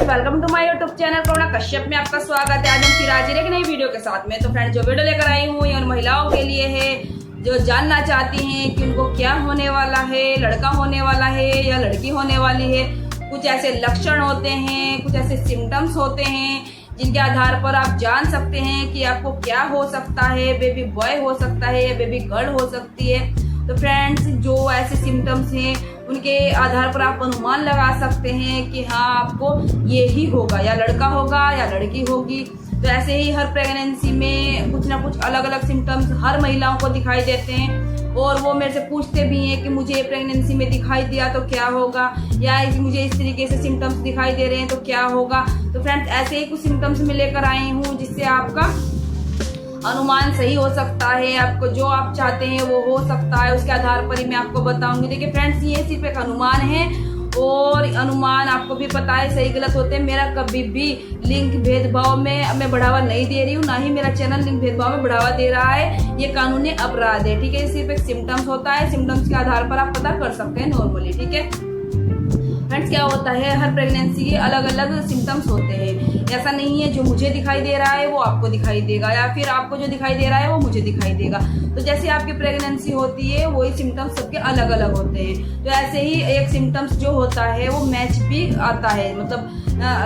Welcome to my YouTube channel Karuna Kashyap में आपका स्वागत है। आज हम फिर हाजिर एक नई वीडियो के साथ में। तो फ्रेंड्स, जो वीडियो लेकर आई हूँ ये उन महिलाओं के लिए है जो जानना चाहती हैं कि उनको क्या होने वाला है, लड़का होने वाला है या लड़की होने वाली है। कुछ ऐसे लक्षण होते हैं, कुछ ऐसे सिम्टम्स होते हैं जिनके आधार पर आप जान सकते हैं कि आपको क्या हो सकता है, बेबी बॉय हो सकता है या बेबी गर्ल हो सकती है। तो फ्रेंड्स, जो ऐसे सिम्टम्स हैं उनके आधार पर आप अनुमान लगा सकते हैं कि हाँ आपको ये ही होगा, या लड़का होगा या लड़की होगी। तो ऐसे ही हर प्रेगनेंसी में कुछ ना कुछ अलग अलग सिम्टम्स हर महिलाओं को दिखाई देते हैं और वो मेरे से पूछते भी हैं कि मुझे प्रेगनेंसी में दिखाई दिया तो क्या होगा, या मुझे इस तरीके से सिम्टम्स दिखाई दे रहे हैं तो क्या होगा। तो फ्रेंड्स, ऐसे ही कुछ सिम्टम्स मैं लेकर आई हूँ जिससे आपका अनुमान सही हो सकता है। आपको जो आप चाहते हैं वो हो सकता है, उसके आधार पर ही मैं आपको बताऊंगी। देखिए फ्रेंड्स, ये सिर्फ एक अनुमान है और अनुमान आपको भी पता है सही गलत होते हैं। मेरा कभी भी लिंग भेदभाव में मैं बढ़ावा नहीं दे रही हूँ, ना ही मेरा चैनल लिंग भेदभाव में बढ़ावा दे रहा है। ये कानूनी अपराध है, ठीक है। सिर्फ एक सिम्टम्स होता है, सिम्टम्स के आधार पर आप पता कर सकते हैं नॉर्मली, ठीक है। फ्रेंड्स, क्या होता है हर प्रेगनेंसी के अलग अलग सिम्टम्स होते हैं। ऐसा नहीं है जो मुझे दिखाई दे रहा है वो आपको दिखाई देगा, या फिर आपको जो दिखाई दे रहा है वो मुझे दिखाई देगा। तो जैसे आपकी प्रेगनेंसी होती है वही सिम्टम्स सबके अलग अलग होते हैं। तो ऐसे ही एक सिम्टम्स जो होता है वो मैच भी आता है। मतलब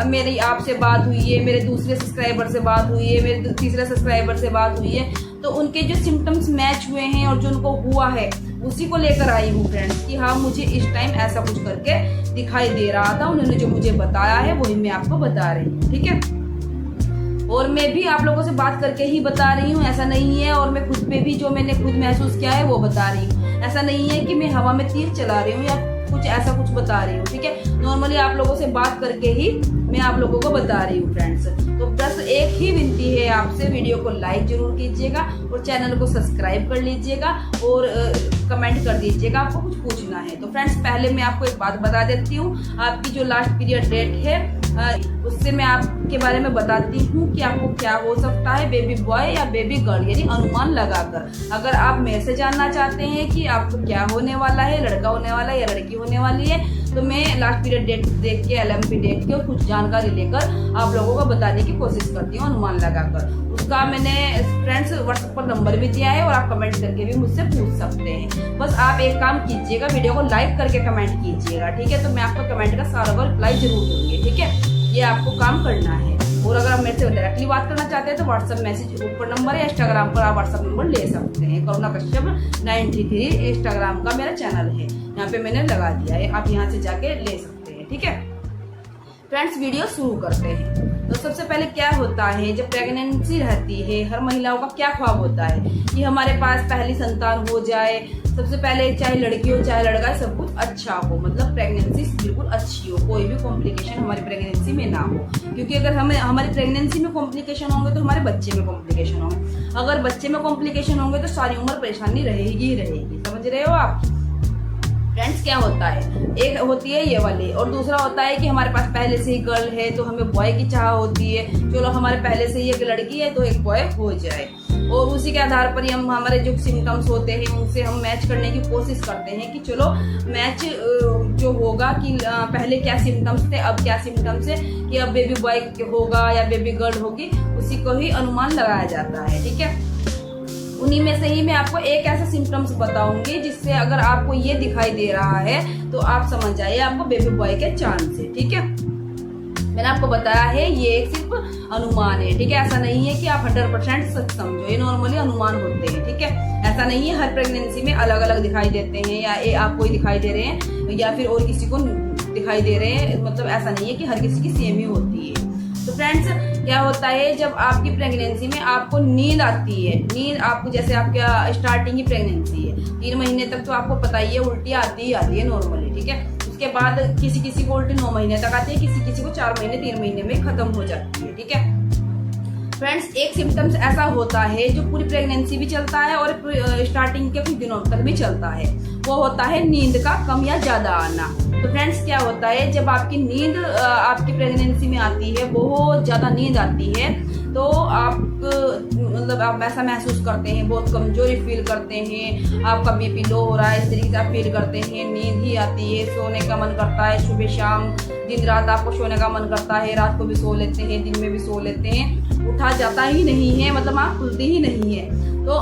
मेरी आपसे बात हुई है, मेरे दूसरे सब्सक्राइबर से बात हुई है, मेरे तीसरे सब्सक्राइबर से बात हुई है, तो उनके जो सिम्टम्स मैच हुए हैं और जो उनको हुआ है उसी को लेकर आई हूँ फ्रेंड्स कि हाँ मुझे इस टाइम ऐसा कुछ करके दिखाई दे रहा था। उन्होंने जो मुझे बताया है वही मैं आपको बता रही हूँ, ठीक है। और मैं भी आप लोगों से बात करके ही बता रही हूँ, ऐसा नहीं है। और मैं खुद पे भी जो मैंने खुद महसूस किया है वो बता रही हूँ। ऐसा नहीं है कि मैं हवा में तीर चला रही हूँ या कुछ ऐसा कुछ बता रही हूँ, ठीक है। नॉर्मली आप लोगों से बात करके ही मैं आप लोगों को बता रही हूँ फ्रेंड्स। तो बस एक ही विनती है आपसे, वीडियो को लाइक जरूर कीजिएगा और चैनल को सब्सक्राइब कर लीजिएगा और कमेंट कर दीजिएगा आपको कुछ पूछना है। तो फ्रेंड्स, पहले मैं आपको एक बात बता देती हूँ। आपकी जो लास्ट पीरियड डेट है उससे मैं आपके बारे में बताती हूँ कि आपको क्या हो सकता है, बेबी बॉय या बेबी गर्ल, यानी अनुमान लगाकर। अगर आप मेरे से जानना चाहते हैं कि आपको क्या होने वाला है, लड़का होने वाला है या लड़की होने वाली है, तो मैं लास्ट पीरियड डेट देख के, LMP डेट के कुछ जानकारी लेकर आप लोगों को बताने की कोशिश करती हूँ अनुमान लगाकर। उसका मैंने फ्रेंड्स व्हाट्सएप पर नंबर भी दिया है और आप कमेंट करके भी मुझसे पूछ सकते हैं। बस आप एक काम कीजिएगा, वीडियो को लाइक करके कमेंट कीजिएगा, ठीक है। तो मैं आपको कमेंट का सारा रिप्लाई जरूर दूंगी, ठीक है। ये आपको काम करना है। और अगर आप मेरे से डायरेक्टली बात करना चाहते हैं तो व्हाट्सएप मैसेज ऊपर नंबर है, इंस्टाग्राम पर आप व्हाट्सएप नंबर ले सकते हैं। करुणा कश्यप 93 इंस्टाग्राम का मेरा चैनल है, यहाँ पे मैंने लगा दिया है, आप यहाँ से जाके ले सकते हैं, ठीक है। फ्रेंड्स, वीडियो शुरू करते हैं। तो सबसे पहले क्या होता है जब प्रेगनेंसी रहती है, हर महिलाओं का क्या ख्वाब होता है कि हमारे पास पहली संतान हो जाए। सबसे पहले चाहे लड़की हो चाहे लड़का, सब कुछ अच्छा हो, मतलब प्रेगनेंसी बिल्कुल अच्छी हो, कोई भी कॉम्प्लिकेशन हमारी प्रेगनेंसी में ना हो। क्योंकि अगर हमारी प्रेगनेंसी में कॉम्प्लिकेशन होंगे तो हमारे बच्चे में कॉम्प्लिकेशन होंगे। अगर बच्चे में कॉम्प्लिकेशन होंगे तो सारी उम्र परेशानी रहेगी ही रहेगी। समझ रहे हो आप फ्रेंड्स? क्या होता है, एक होती है ये वाली और दूसरा होता है कि हमारे पास पहले से ही गर्ल है तो हमें बॉय की चाह होती है। चलो हमारे पहले से ही एक लड़की है तो एक बॉय हो जाए, और उसी के आधार पर ही हम हमारे जो सिम्टम्स होते हैं उनसे हम मैच करने की कोशिश करते हैं कि चलो मैच जो होगा कि पहले क्या सिम्टम्स थे अब क्या सिम्टम्स है, कि अब बेबी बॉय होगा या बेबी गर्ल होगी, उसी को ही अनुमान लगाया जाता है, ठीक है। उन्हीं में से ही मैं आपको एक ऐसा सिम्टम्स बताऊंगी जिससे अगर आपको ये दिखाई दे रहा है तो आप समझ जाइए आपको बेबी बॉय के चांस है, ठीक है। मैंने आपको बताया है ये एक सिर्फ अनुमान है, ठीक है। ऐसा नहीं है कि आप 100% सच समझो, ये नॉर्मली अनुमान होते हैं, ठीक है। ऐसा नहीं है हर प्रेगनेंसी में अलग अलग दिखाई देते हैं, या आपको ही दिखाई दे रहे हैं या फिर और किसी को दिखाई दे रहे हैं। मतलब ऐसा नहीं है कि हर किसी की सेम ही होती है। तो फ्रेंड्स, क्या होता है जब आपकी प्रेगनेंसी में आपको नींद आती है, नींद आपको जैसे आपका स्टार्टिंग की प्रेगनेंसी है 3 महीने तक तो आपको पता ही है उल्टी आती ही आती है नॉर्मली, ठीक है। उसके बाद किसी किसी को उल्टी 9 महीने तक आती है, किसी किसी को 4 महीने 3 महीने में खत्म हो जाती है, ठीक है। फ्रेंड्स, एक सिम्टम्स ऐसा होता है जो पूरी प्रेगनेंसी भी चलता है और स्टार्टिंग के कुछ दिनों तक भी चलता है, वो होता है नींद का कम या ज्यादा आना। तो फ्रेंड्स, क्या होता है जब आपकी नींद आपकी प्रेगनेंसी में आती है, बहुत ज्यादा नींद आती है, तो तो आप मतलब आप ऐसा महसूस करते हैं, बहुत कमजोरी फील करते हैं, आपका बीपी लो हो रहा है, इस तरीके से आप फील करते हैं, नींद ही आती है, सोने का मन करता है, सुबह शाम दिन रात आपको सोने का मन करता है, रात को भी सो लेते हैं, दिन में भी सो लेते हैं, उठा जाता ही नहीं है, मतलब आँख खुलती ही नहीं है। तो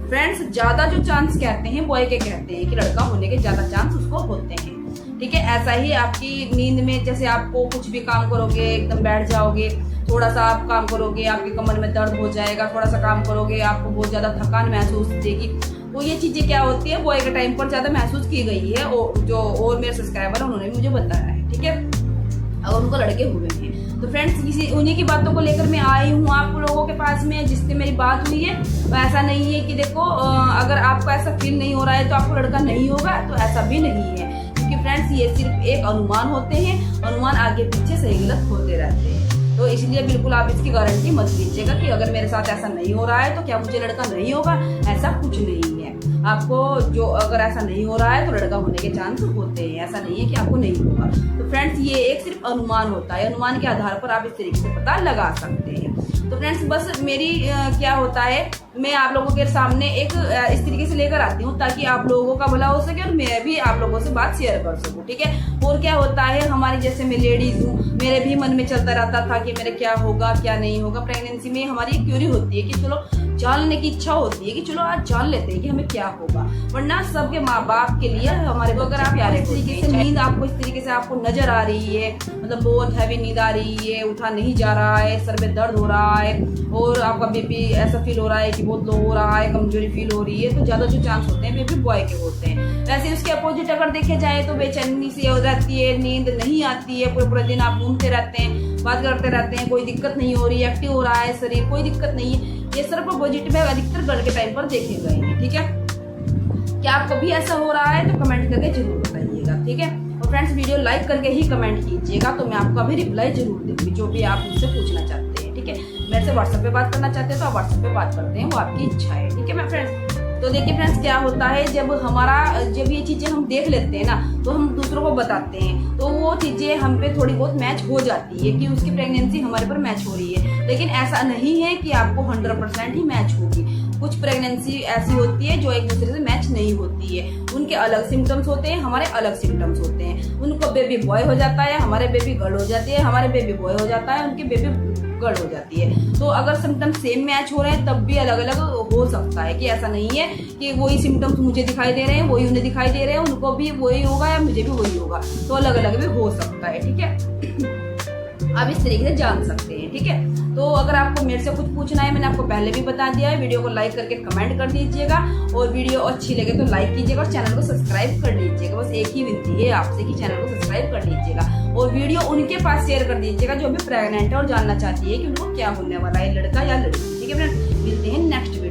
फ्रेंड्स ज्यादा जो चांस कहते हैं बॉय के कहते हैं कि लड़का होने के ज्यादा चांस उसको होते हैं, ठीक है। ऐसा ही आपकी नींद में जैसे आपको कुछ भी काम करोगे एकदम बैठ जाओगे, थोड़ा सा आप काम करोगे आपके कमर में दर्द हो जाएगा, थोड़ा सा काम करोगे आपको बहुत ज्यादा थकान महसूस देगी। तो ये चीजें क्या होती है बॉय के टाइम पर ज्यादा महसूस की गई है, और मेरे सब्सक्राइबर है उन्होंने मुझे बताया है, ठीक है, अगर उनको लड़के हुए हैं। तो फ्रेंड्स उन्हीं की बातों को लेकर मैं आई हूँ आप लोगों के पास में, जिससे मेरी बात हुई है। तो ऐसा नहीं है कि देखो अगर आपको ऐसा फील नहीं हो रहा है तो आपको लड़का नहीं होगा, तो ऐसा भी नहीं है, क्योंकि फ्रेंड्स ये सिर्फ एक अनुमान होते हैं, अनुमान आगे पीछे सही गलत होते रहते हैं। तो इसलिए बिल्कुल आप इसकी गारंटी मत लीजिएगा कि अगर मेरे साथ ऐसा नहीं हो रहा है तो क्या मुझे लड़का नहीं होगा, ऐसा कुछ नहीं है। आपको जो अगर ऐसा नहीं हो रहा है तो लड़का होने के चांस होते हैं, ऐसा नहीं है कि आपको नहीं होगा। तो फ्रेंड्स ये एक सिर्फ अनुमान होता है, अनुमान के आधार पर आप इस तरीके से पता लगा सकते हैं। तो फ्रेंड्स बस मेरी क्या होता है, मैं आप लोगों के सामने एक इस तरीके से लेकर आती हूँ ताकि आप लोगों का भला हो सके और मैं भी आप लोगों से बात शेयर कर सकूँ, ठीक है। और क्या होता है हमारी, जैसे मैं लेडीज हूँ, मेरे भी मन में चलता रहता था कि मेरे क्या होगा क्या नहीं होगा। प्रेगनेंसी में हमारी एक क्यूरी होती है कि चलो जानने की इच्छा होती है कि चलो आज जान लेते हैं कि हमें क्या होगा, वरना सबके माँ बाप के लिए हमारे अगर आप यार इस तरीके से नींद आपको इस तरीके से आपको नजर आ रही है, मतलब बहुत हैवी नींद आ रही है, उठा नहीं जा रहा है, सर में दर्द हो रहा है और आपका बीपी ऐसा फील हो रहा है कि बहुत लो हो रहा है, कमजोरी फील हो रही है, तो ज्यादा जो चांस होते हैं बेबी बॉय के होते हैं। वैसे उसके अपोजिट अगर देखे जाए तो बेचैनी सी हो जाती है, नींद नहीं आती है, पूरे पूरे दिन आप घूमते रहते हैं, बात करते रहते हैं, कोई दिक्कत नहीं हो रही, एक्टिव हो रहा है शरीर, कोई दिक्कत नहीं है। ये सिर्फ अपोजिट में अधिकतर गर्ल के टाइम पर देखे गए हैं, ठीक है। क्या आपको भी ऐसा हो रहा है तो कमेंट करके जरूर बताइएगा, ठीक है। और फ्रेंड्स वीडियो लाइक करके ही कमेंट कीजिएगा, तो मैं आपका भी रिप्लाई जरूर दूंगी जो भी आप मुझसे पूछना चाहते हैं, ठीक है। मेरे से व्हाट्सएप पे बात करना चाहते हैं तो आप व्हाट्सएप पे बात करते हैं, वो आपकी इच्छा है, ठीक है मैं फ्रेंड्स। तो देखिए फ्रेंड्स क्या होता है, जब ये चीजें हम देख लेते हैं ना तो हम दूसरों को बताते हैं, तो वो चीजें हम पे थोड़ी बहुत मैच हो जाती है कि उसकी प्रेगनेंसी हमारे पर मैच हो रही है। लेकिन ऐसा नहीं है कि आपको 100% ही मैच होगी। कुछ प्रेगनेंसी ऐसी होती है जो एक दूसरे से मैच नहीं होती है, उनके अलग सिम्टम्स होते हैं, हमारे अलग सिम्टम्स होते हैं। उनको बेबी बॉय हो जाता है, हमारे बेबी गर्ल हो जाती है, हमारे बेबी बॉय हो जाता है, उनके बेबी गर्ल हो जाती है। तो अगर सिम्टम्स सेम मैच हो रहे हैं तब भी अलग अलग हो सकता है, कि ऐसा नहीं है कि वही सिम्टम्स मुझे दिखाई दे रहे हैं वही उन्हें दिखाई दे रहे हैं, उनको भी वही होगा या मुझे भी वही होगा, तो अलग अलग भी हो सकता है, ठीक है। आप इस तरीके से जान सकते हैं, ठीक है। तो अगर आपको मेरे से कुछ पूछना है, मैंने आपको पहले भी बता दिया है, वीडियो को लाइक करके कमेंट कर दीजिएगा, और वीडियो अच्छी लगे तो लाइक कीजिएगा और चैनल को सब्सक्राइब कर लीजिएगा। बस एक ही विनती है आपसे कि चैनल को सब्सक्राइब कर लीजिएगा और वीडियो उनके पास शेयर कर दीजिएगा जो भी प्रेग्नेंट है और जानना चाहती है कि उनको क्या होने वाला है, लड़का या लड़की, ठीक है फ्रेंड्स। मिलते हैं नेक्स्ट